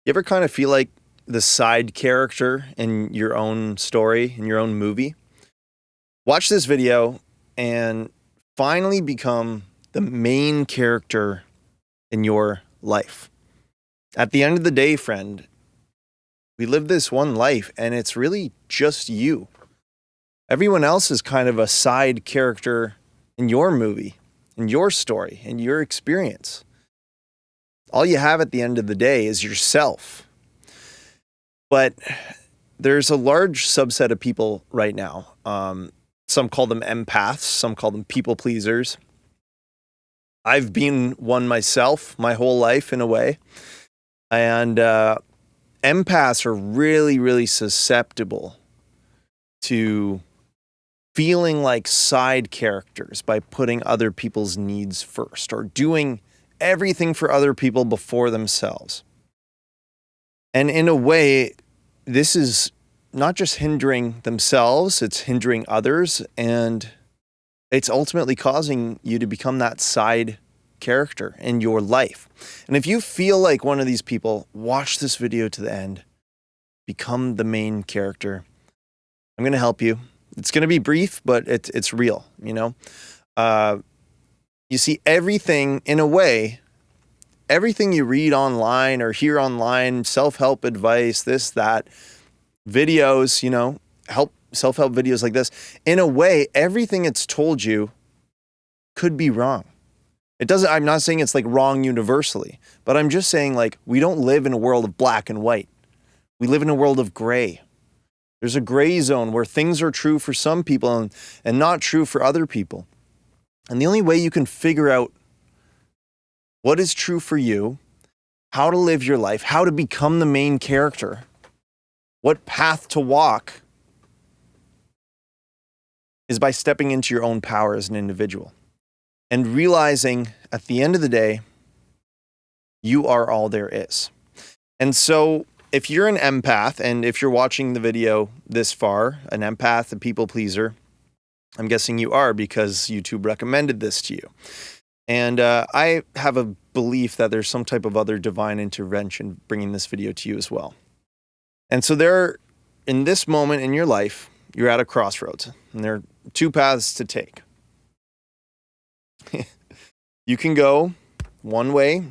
You ever kind of feel like the side character in your own story, in your own movie? Watch this video and finally become the main character in your life. At the end of the day, friend, we live this one life and it's really just you. Everyone else is kind of a side character in your movie, in your story, in your experience. All you have at the end of the day is yourself. But there's a large subset of people right now. Some call them empaths, some call them people pleasers. I've been one myself my whole life in a way. And empaths are really, really susceptible to feeling like side characters by putting other people's needs first or doing everything for other people before themselves. And in a way, this is not just hindering themselves, it's hindering others, and it's ultimately causing you to become that side character in your life. And if you feel like one of these people, watch this video to the end, become the main character. I'm going to help you. It's going to be brief, but it's real, you know? You see, everything, in a way, everything you read online or hear online, self-help advice, this, that, videos, you know, self-help videos like this, in a way, everything it's told you could be wrong. I'm not saying it's like wrong universally, but I'm just saying like we don't live in a world of black and white. We live in a world of gray. There's a gray zone where things are true for some people and not true for other people. And the only way you can figure out what is true for you, how to live your life, how to become the main character, what path to walk, is by stepping into your own power as an individual and realizing at the end of the day, you are all there is. And so if you're an empath, and if you're watching the video this far, an empath, a people pleaser, I'm guessing you are because YouTube recommended this to you. And I have a belief that there's some type of other divine intervention bringing this video to you as well. And so in this moment in your life, you're at a crossroads, and there are two paths to take. You can go one way,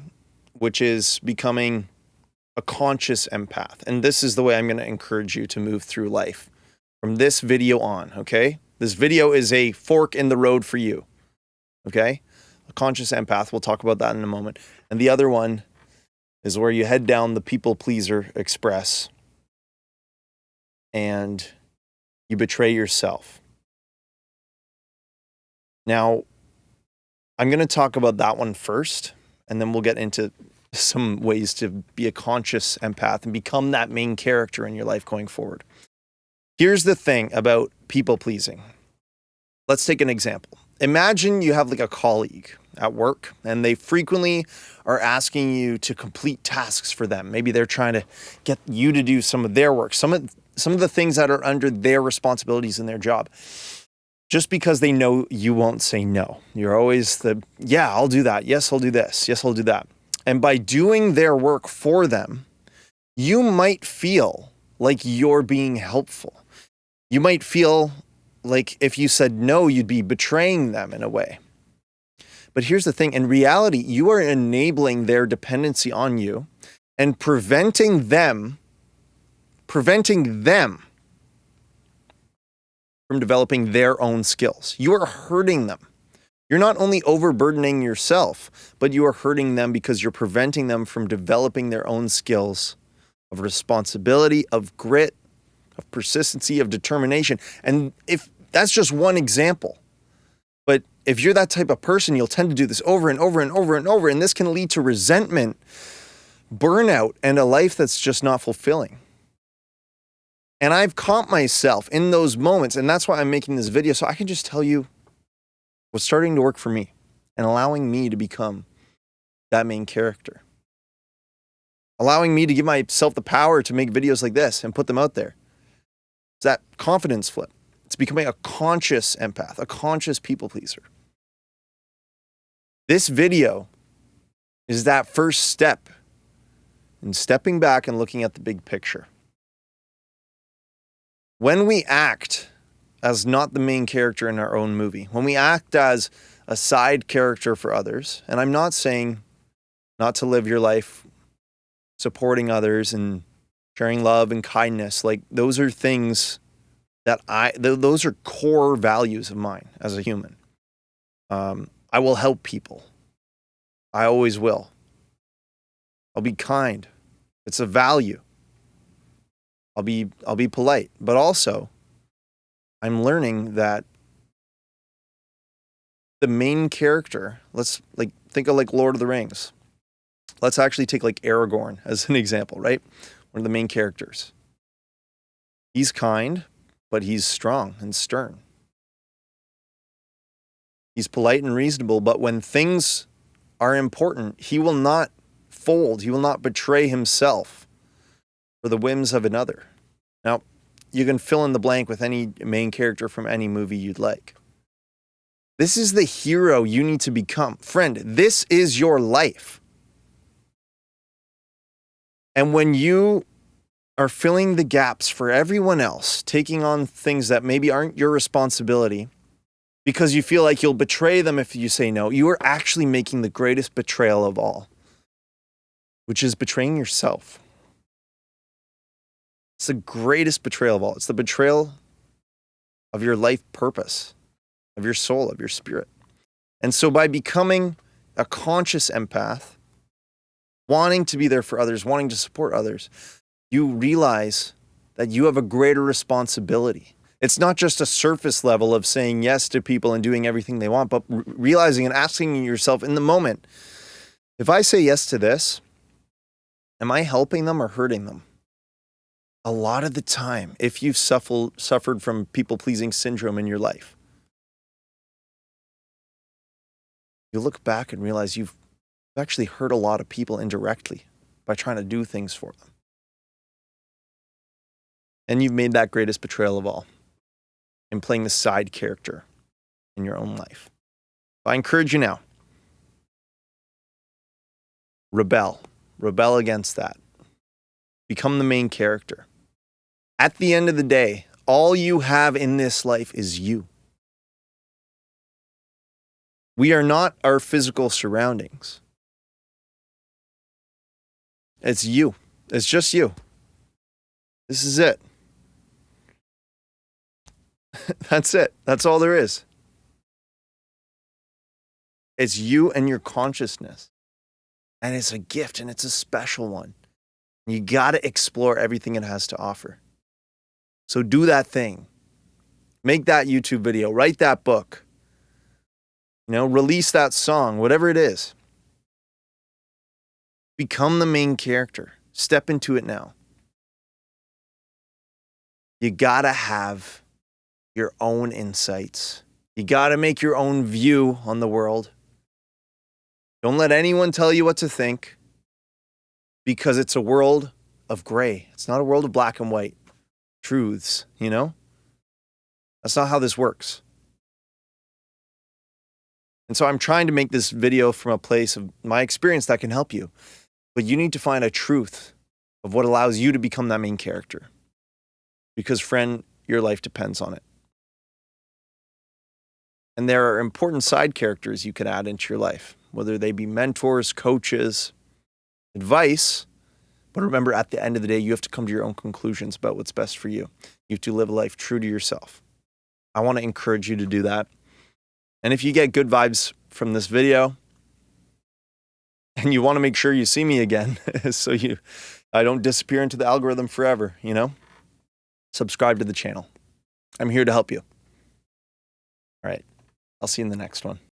which is becoming a conscious empath. And this is the way I'm going to encourage you to move through life from this video on, okay? This video is a fork in the road for you, okay? A conscious empath, we'll talk about that in a moment. And the other one is where you head down the people pleaser express and you betray yourself. Now, I'm going to talk about that one first, and then we'll get into some ways to be a conscious empath and become that main character in your life going forward. Here's the thing about people pleasing. Let's take an example. Imagine you have like a colleague at work and they frequently are asking you to complete tasks for them. Maybe they're trying to get you to do some of their work, some of the things that are under their responsibilities in their job. Just because they know you won't say no. You're always yeah, I'll do that. Yes, I'll do this. Yes, I'll do that. And by doing their work for them, you might feel like you're being helpful. You might feel like if you said no, you'd be betraying them in a way. But here's the thing. In reality, you are enabling their dependency on you and preventing them from developing their own skills. You are hurting them. You're not only overburdening yourself, but you are hurting them because you're preventing them from developing their own skills of responsibility, of grit, of persistency, of determination. And if that's just one example, but if you're that type of person, you'll tend to do this over and over and over and over, and this can lead to resentment, burnout, and a life that's just not fulfilling. And I've caught myself in those moments, and that's why I'm making this video, so I can just tell you what's starting to work for me and allowing me to become that main character. Allowing me to give myself the power to make videos like this and put them out there. It's that confidence flip. It's becoming a conscious empath, a conscious people pleaser. This video is that first step and stepping back and looking at the big picture. When we act as not the main character in our own movie, when we act as a side character for others, and I'm not saying not to live your life supporting others and sharing love and kindness, like those are things that those are core values of mine as a human. I will help people. I always will. I'll be kind. It's a value. I'll be polite, but also I'm learning that the main character, let's think of Lord of the Rings. Let's actually take Aragorn as an example, right? One of the main characters. He's kind, but he's strong and stern. He's polite and reasonable, but when things are important, he will not fold. He will not betray himself for the whims of another. Now, you can fill in the blank with any main character from any movie you'd like. This is the hero you need to become. Friend, this is your life. And when you are filling the gaps for everyone else, taking on things that maybe aren't your responsibility because you feel like you'll betray them if you say no, you are actually making the greatest betrayal of all, which is betraying yourself. It's the greatest betrayal of all. It's the betrayal of your life purpose, of your soul, of your spirit. And so by becoming a conscious empath, wanting to be there for others, wanting to support others, you realize that you have a greater responsibility. It's not just a surface level of saying yes to people and doing everything they want, but realizing and asking yourself in the moment, if I say yes to this, am I helping them or hurting them? A lot of the time, if you've suffered from people-pleasing syndrome in your life, you look back and realize you've actually hurt a lot of people indirectly by trying to do things for them. And you've made that greatest betrayal of all in playing the side character in your own life. So I encourage you now, rebel against that. Become the main character. At the end of the day, all you have in this life is you. We are not our physical surroundings. It's you. It's just you. This is it. That's it. That's all there is. It's you and your consciousness. And it's a gift, and it's a special one. You got to explore everything it has to offer. So do that thing. Make that YouTube video. Write that book. Release that song, whatever it is. Become the main character. Step into it now. You got to have your own insights. You got to make your own view on the world. Don't let anyone tell you what to think, because it's a world of gray. It's not a world of black and white truths, That's not how this works. And so I'm trying to make this video from a place of my experience that can help you. But you need to find a truth of what allows you to become that main character. Because, friend, your life depends on it. And there are important side characters you can add into your life, whether they be mentors, coaches, advice. But remember, at the end of the day, you have to come to your own conclusions about what's best for you. You have to live a life true to yourself. I want to encourage you to do that. And if you get good vibes from this video and you want to make sure you see me again so I don't disappear into the algorithm forever, subscribe to the channel. I'm here to help you. All right. I'll see you in the next one.